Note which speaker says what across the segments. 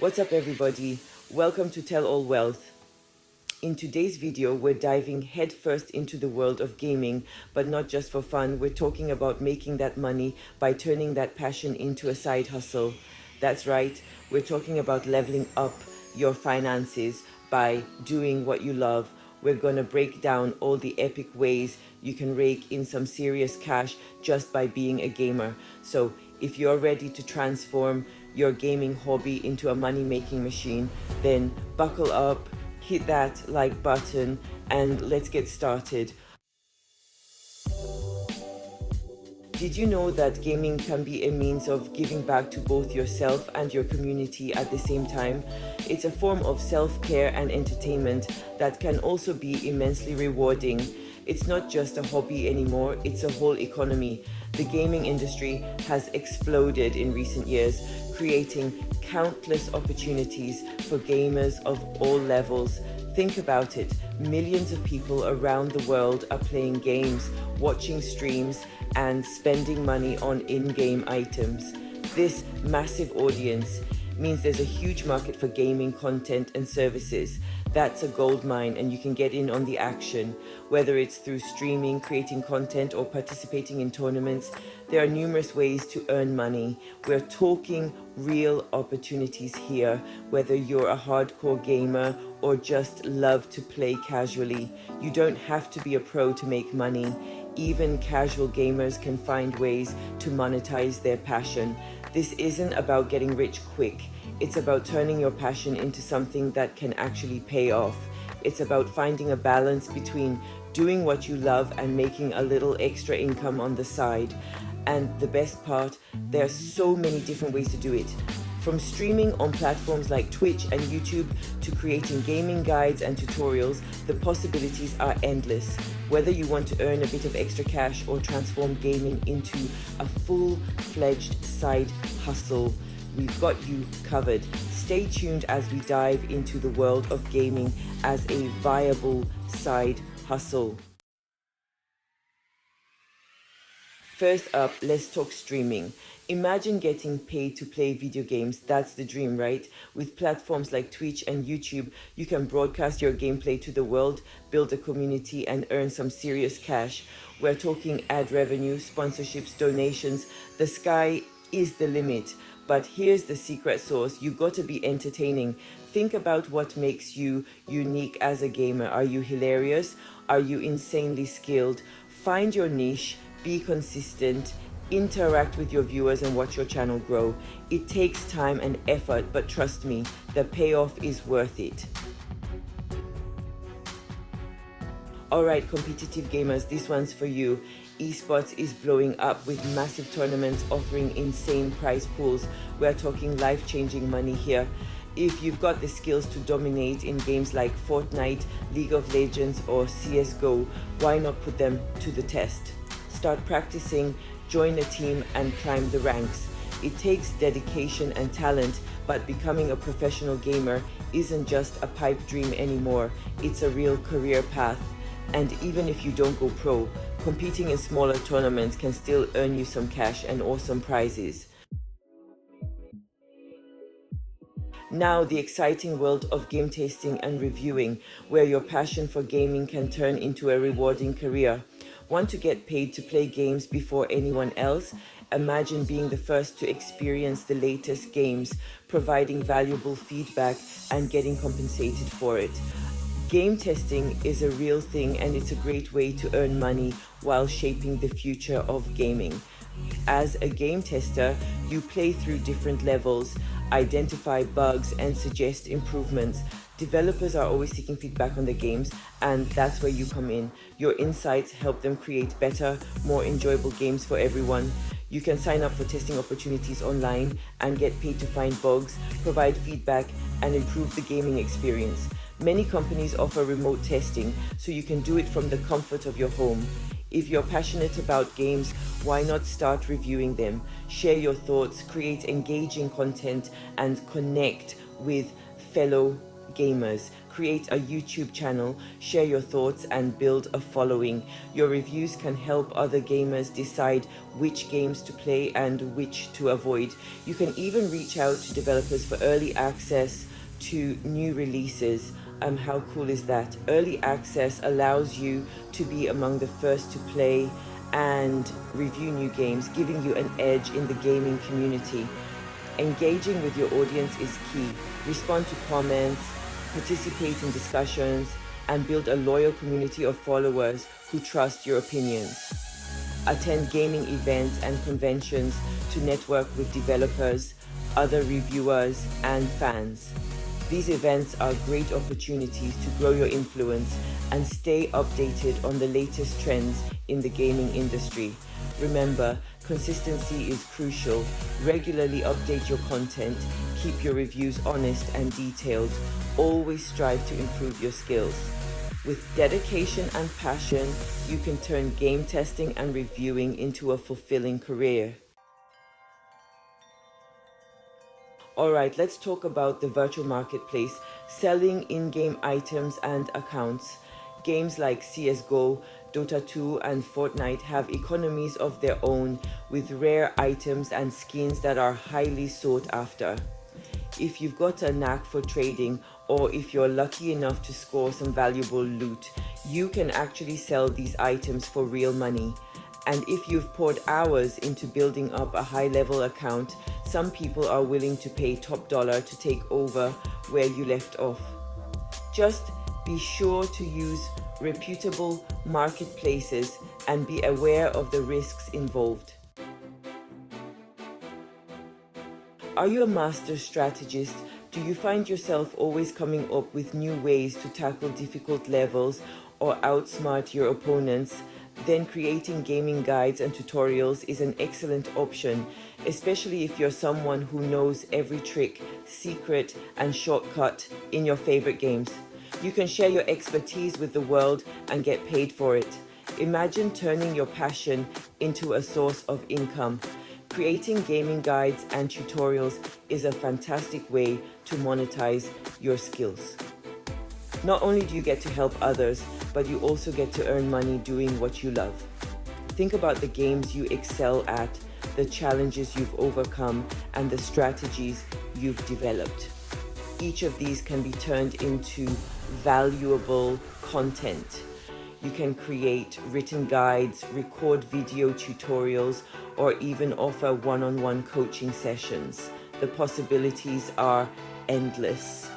Speaker 1: What's up everybody? Welcome to Tell All Wealth. In today's video, we're diving headfirst into the world of gaming, but not just for fun. We're talking about making that money by turning that passion into a side hustle. That's right, we're talking about leveling up your finances by doing what you love. We're gonna break down all the epic ways you can rake in some serious cash just by being a gamer. So if you're ready to transform your gaming hobby into a money-making machine, then buckle up, hit that like button, and let's get started. Did you know that gaming can be a means of giving back to both yourself and your community at the same time? It's a form of self-care and entertainment that can also be immensely rewarding. It's not just a hobby anymore, it's a whole economy. The gaming industry has exploded in recent years, creating countless opportunities for gamers of all levels. Think about it, millions of people around the world are playing games, watching streams, and spending money on in-game items. This massive audience means there's a huge market for gaming content and services. That's a gold mine, and you can get in on the action. Whether it's through streaming, creating content, or participating in tournaments, there are numerous ways to earn money. We're talking real opportunities here, whether you're a hardcore gamer or just love to play casually. You don't have to be a pro to make money. Even casual gamers can find ways to monetize their passion. This isn't about getting rich quick. It's about turning your passion into something that can actually pay off. It's about finding a balance between doing what you love and making a little extra income on the side. And the best part, there are so many different ways to do it. From streaming on platforms like Twitch and YouTube to creating gaming guides and tutorials, the possibilities are endless. Whether you want to earn a bit of extra cash or transform gaming into a full-fledged side hustle, we've got you covered. Stay tuned as we dive into the world of gaming as a viable side hustle. First up, let's talk streaming. Imagine getting paid to play video games. That's the dream, right? With platforms like Twitch and YouTube, you can broadcast your gameplay to the world, build a community, and earn some serious cash. We're talking ad revenue, sponsorships, donations. The sky is the limit. But here's the secret sauce. You gotta be entertaining. Think about what makes you unique as a gamer. Are you hilarious? Are you insanely skilled? Find your niche. Be consistent, interact with your viewers, and watch your channel grow. It takes time and effort, but trust me, the payoff is worth it. Alright, competitive gamers, this one's for you. Esports is blowing up with massive tournaments offering insane prize pools. We're talking life-changing money here. If you've got the skills to dominate in games like Fortnite, League of Legends, or CSGO, why not put them to the test? Start practicing, join a team, and climb the ranks. It takes dedication and talent, but becoming a professional gamer isn't just a pipe dream anymore. It's a real career path. And even if you don't go pro, competing in smaller tournaments can still earn you some cash and awesome prizes. Now, the exciting world of game tasting and reviewing, where your passion for gaming can turn into a rewarding career. Want to get paid to play games before anyone else? Imagine being the first to experience the latest games, providing valuable feedback and getting compensated for it. Game testing is a real thing, and it's a great way to earn money while shaping the future of gaming. As a game tester, you play through different levels, identify bugs, and suggest improvements. Developers are always seeking feedback on their games, and that's where you come in. Your insights help them create better, more enjoyable games for everyone. You can sign up for testing opportunities online and get paid to find bugs, provide feedback, and improve the gaming experience. Many companies offer remote testing, so you can do it from the comfort of your home. If you're passionate about games, why not start reviewing them? Share your thoughts, create engaging content, and connect with fellow gamers. Create a YouTube channel, share your thoughts, and build a following. Your reviews can help other gamers decide which games to play and which to avoid. You can even reach out to developers for early access to new releases. How cool is that? Early access allows you to be among the first to play and review new games, giving you an edge in the gaming community. Engaging with your audience is key. Respond to comments, participate in discussions, and build a loyal community of followers who trust your opinions. Attend gaming events and conventions to network with developers, other reviewers, and fans. These events are great opportunities to grow your influence and stay updated on the latest trends in the gaming industry. Remember, consistency is crucial. Regularly update your content, keep your reviews honest and detailed. Always strive to improve your skills. With dedication and passion, you can turn game testing and reviewing into a fulfilling career. Alright, let's talk about the virtual marketplace, selling in-game items and accounts. Games like CSGO, Dota 2 and Fortnite have economies of their own with rare items and skins that are highly sought after. If you've got a knack for trading, or if you're lucky enough to score some valuable loot, you can actually sell these items for real money. And if you've poured hours into building up a high-level account, some people are willing to pay top dollar to take over where you left off. Just be sure to use reputable marketplaces and be aware of the risks involved. Are you a master strategist? Do you find yourself always coming up with new ways to tackle difficult levels or outsmart your opponents? Then creating gaming guides and tutorials is an excellent option, especially if you're someone who knows every trick, secret, and shortcut in your favorite games. You can share your expertise with the world and get paid for it. Imagine turning your passion into a source of income. Creating gaming guides and tutorials is a fantastic way to monetize your skills. Not only do you get to help others, but you also get to earn money doing what you love. Think about the games you excel at, the challenges you've overcome, and the strategies you've developed. Each of these can be turned into valuable content. You can create written guides, record video tutorials, or even offer one-on-one coaching sessions. The possibilities are endless.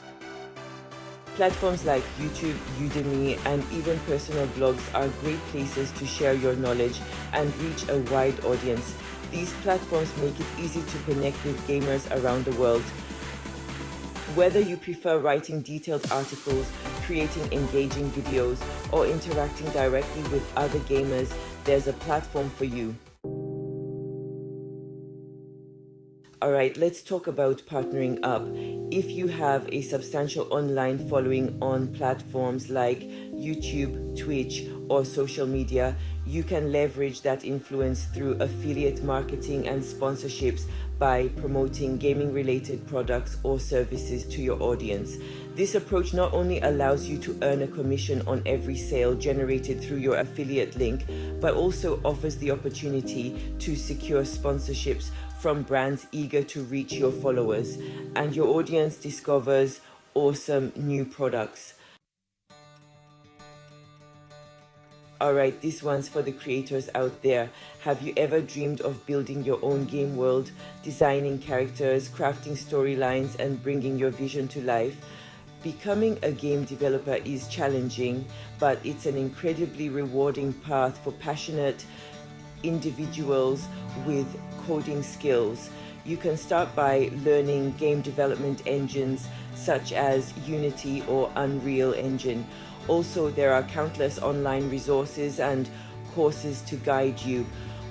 Speaker 1: Platforms like YouTube, Udemy, and even personal blogs are great places to share your knowledge and reach a wide audience. These platforms make it easy to connect with gamers around the world. Whether you prefer writing detailed articles, creating engaging videos, or interacting directly with other gamers, there's a platform for you. Alright, let's talk about partnering up. If you have a substantial online following on platforms like YouTube, Twitch, or social media, you can leverage that influence through affiliate marketing and sponsorships by promoting gaming-related products or services to your audience. This approach not only allows you to earn a commission on every sale generated through your affiliate link, but also offers the opportunity to secure sponsorships from brands eager to reach your followers, and your audience discovers awesome new products. Alright, this one's for the creators out there. Have you ever dreamed of building your own game world, designing characters, crafting storylines, and bringing your vision to life? Becoming a game developer is challenging, but it's an incredibly rewarding path for passionate individuals with coding skills. You can start by learning game development engines such as Unity or Unreal Engine. Also, there are countless online resources and courses to guide you.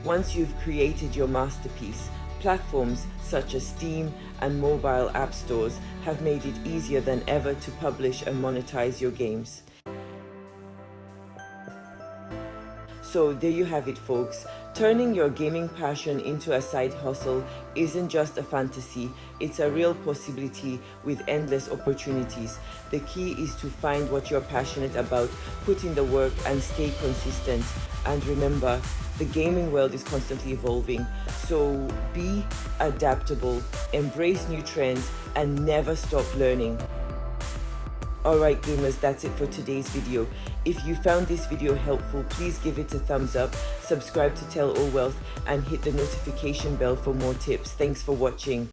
Speaker 1: Once you've created your masterpiece, platforms such as Steam and mobile app stores have made it easier than ever to publish and monetize your games. So there you have it, folks. Turning your gaming passion into a side hustle isn't just a fantasy, it's a real possibility with endless opportunities. The key is to find what you're passionate about, put in the work, and stay consistent. And remember, the gaming world is constantly evolving, so be adaptable, embrace new trends, and never stop learning. Alright gamers, that's it for today's video. If you found this video helpful, please give it a thumbs up, subscribe to Tell All Wealth, and hit the notification bell for more tips. Thanks for watching.